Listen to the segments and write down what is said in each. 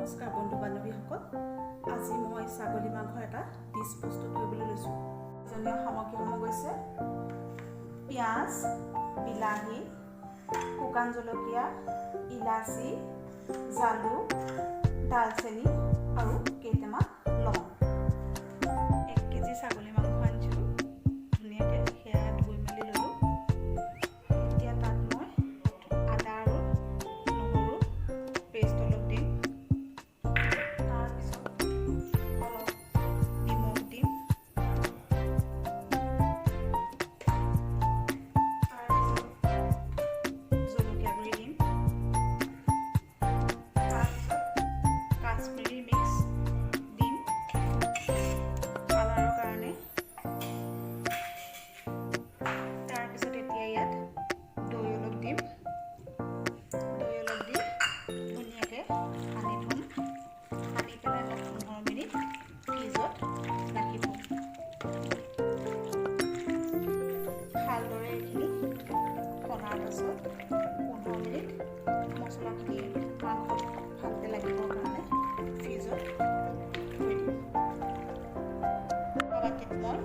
নমস্কাৰ বন্ধু বান্ধৱীসকল, আজি মই ছাগলী মাংসৰ এটা ডিছ প্ৰস্তুত কৰিবলৈ লৈছোঁ। প্ৰয়োজনীয় সামগ্ৰীসমূহ হৈছে পিঁয়াজ, বিলাহী, শুকান জলকীয়া, ইলাচি, জালুক, দালচেনি আৰু কেইটামান লং। 1 কেজি ছাগলী মাংস আনিছিলোঁ, ধুনীয়াকৈ সেয়া ধুই মেলি ল'লোঁ। এতিয়া তাত মই আদা আৰু নহৰু পেষ্ট অলপ দিম। তাৰপিছত অলপ নিমখ দিম। তাৰপিছত জলকীয়া গুড়ি দিম। তাৰপিছত কাশ্মীৰী মিক্স দিম কালাৰৰ কাৰণে। তাৰপিছত এতিয়া ইয়াত দৈ অলপ দিম। দৈ অলপ দি ধুনীয়াকৈ সানি থ'ম। সানি পেলাই 15 মিনিট ফ্ৰিজত ৰাখি থ'ম। ভালদৰে এইখিনি সনাৰ পাছত 15 মিনিট মছলাখিনি মাংসত ভালকৈ লাগিবৰ কাৰণে ফ্ৰিজত থৈ দিম। বাতিত মই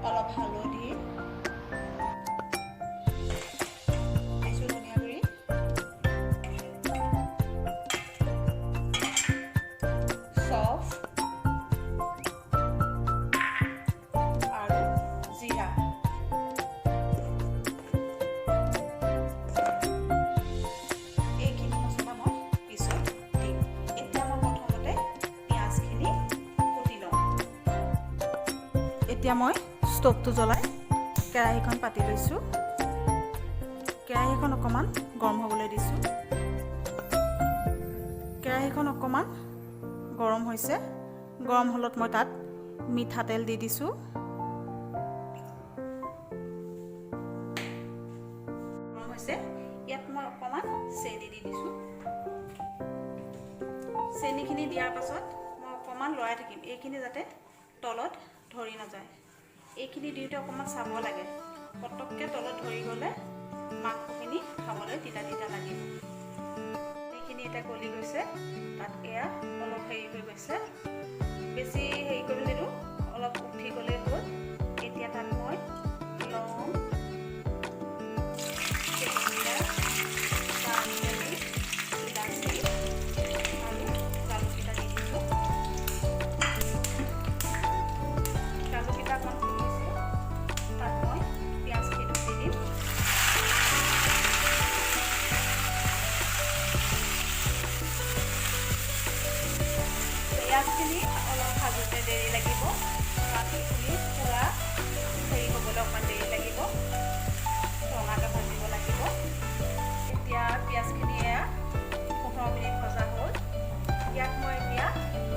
অলপ হালধি, ধনিয়া গুড়ি, চফ আৰু জিৰা এইখিনি মছলা মই পিছত দিম। এতিয়া মই প্ৰথমতে পিঁয়াজখিনি কুটি লওঁ। এতিয়া মই ষ্টভটো জ্বলাই কেৰাহীখন পাতি লৈছোঁ। কেৰাহীখন অকণমান গৰম হ'বলৈ দিছোঁ। কেৰাহীখন অকণমান গৰম হৈছে। গৰম হ'লত মই তাত মিঠাতেল দি দিছোঁ। গৰম হৈছে, ইয়াত মই অকণমান চেনি দি দিছোঁ। চেনিখিনি দিয়াৰ পাছত মই অকণমান লৰাই থাকিম, এইখিনি যাতে তলত ধৰি নাযায়। এইখিনি দিওঁতে অকণমান চাব লাগে, পটককৈ তলত ধৰি গ'লে মাংসখিনি খাবলৈ তিতা তিতা লাগিব। এইখিনি এতিয়া গলি গৈছে, তাত এয়া অলপ হেৰি হৈ গৈছে। বেছি হেৰি কৰি নিদিওঁ, অলপ উঠি গ'লেই হ'ল। এতিয়া তাত মই লং, তেজপাত, দালচেনি, ইলাচি আৰু জালুককেইটা দি দিছোঁ। জালুককেইটা অকণমান ফুলিছে, তাত মই পিঁয়াজখিনি দি দিম। পিঁয়াজখিনি অলপ ভাজোঁতে দেৰি লাগিব, কাৰণ এইখিনি পূৰা হেৰি হ'বলৈ অকণমান দেৰি লাগিব, ৰঙাকৈ ভাজিব লাগিব। এতিয়া পিঁয়াজখিনি এয়া 15 মিনিট ভজা হ'ল। ইয়াত মই এতিয়া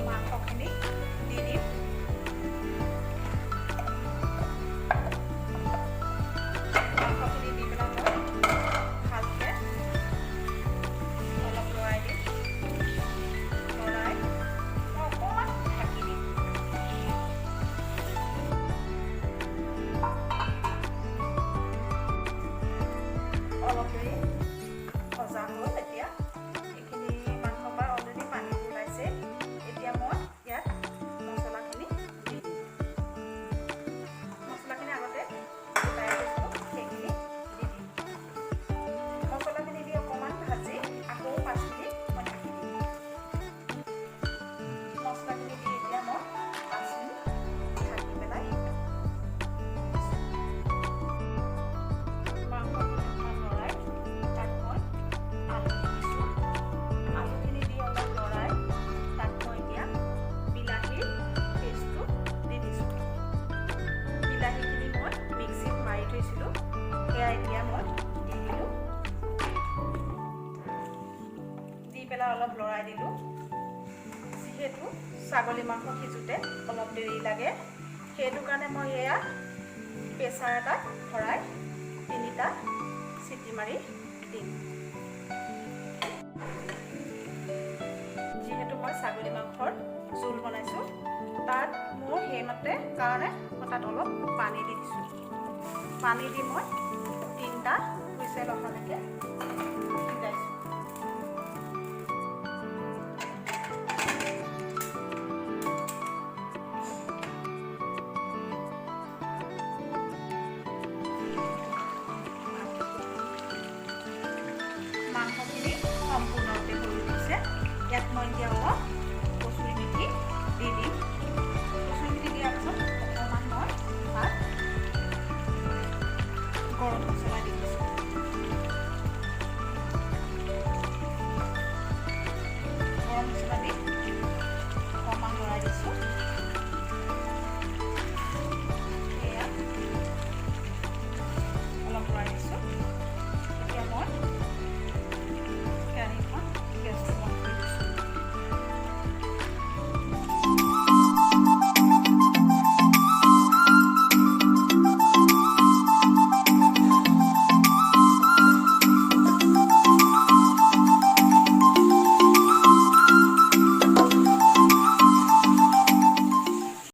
মাংসখিনি দি দিম। মাংসখিনি দি পেলাই মই ভালকৈ অলপ লৰাই দিম। লৰাই অকণমান ঢাকি দিম। অলপ দেৰি ভজা হ'ল। এতিয়া এইখিনি মাংসৰ পৰা অলৰেডি পানী ওলাইছে। এতিয়া মই ইয়াত মছলাখিনি দি দিম। মছলাখিনি আগতে গোটাই থৈছিলোঁ, সেইখিনি দি দিম। মছলাখিনি দি অকণমান ভাজি আকৌ 5 মিনিট মই ঢাকি দিম। মছলাখিনি দি এতিয়া মই 5 মিনিট ঢাকি পেলাই মাংসখিনি অকণমান লৰাই তাত মই আলু দি দিছোঁ। আলুখিনি দি অলপ লৰাই তাত মই এতিয়া বিলাহীৰ পেষ্টটো দি দিছোঁ। বিলাহীখিনি মই মিক্সিত মাৰি থৈছিলোঁ, সেয়া এতিয়া মই দি দিলোঁ। দি পেলাই অলপ লৰাই দিলোঁ। যিহেতু ছাগলী মাংস সিজোতে অলপ দেৰি লাগে, সেইটো কাৰণে মই এয়া প্ৰেছাৰ এটাত ভৰাই 3টা চিটি মাৰি দিম। যিহেতু মই ছাগলী মাংসৰ জোল বনাইছোঁ, তাত মোৰ সেইমতে কাৰণে মই তাত অলপ পানী দি দিছোঁ। পানী দি মই 3টা হুইচেল অহালৈকে সিজাইছোঁ। মাংসখিনি সম্পূৰ্ণৰূপে হৈ উঠিছে। ইয়াত মই এতিয়া অলপ কচুৰি মেথি দি দিম। কচুৰি মেথি দিয়াৰ পিছত অকণমান মই তাত গৰম মছলা